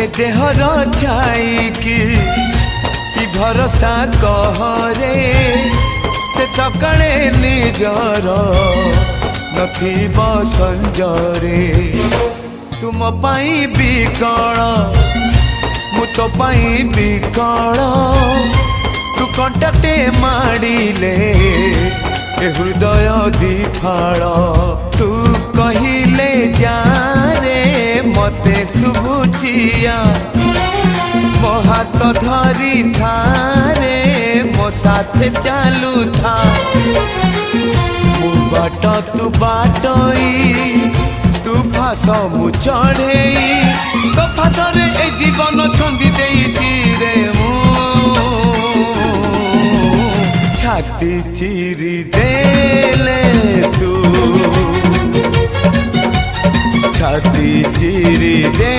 ए there छाई कि भरोसा कहरे से सकाळे निजर नथिब संजरे तुम पाई बिकल मु तो पाई बिकल तू कंटाटे माड़िले ए हृदय दिफाल तू कहिले जा रे मते शुभुचिया मो हाथ धरी थारे मो साथे चालू था मु बाट तू बाटई तू फास मु चढ़ई तो फास रे ए जीवन छंदी देइची रे मु छाती चिरी देले तू छाती चिरी दे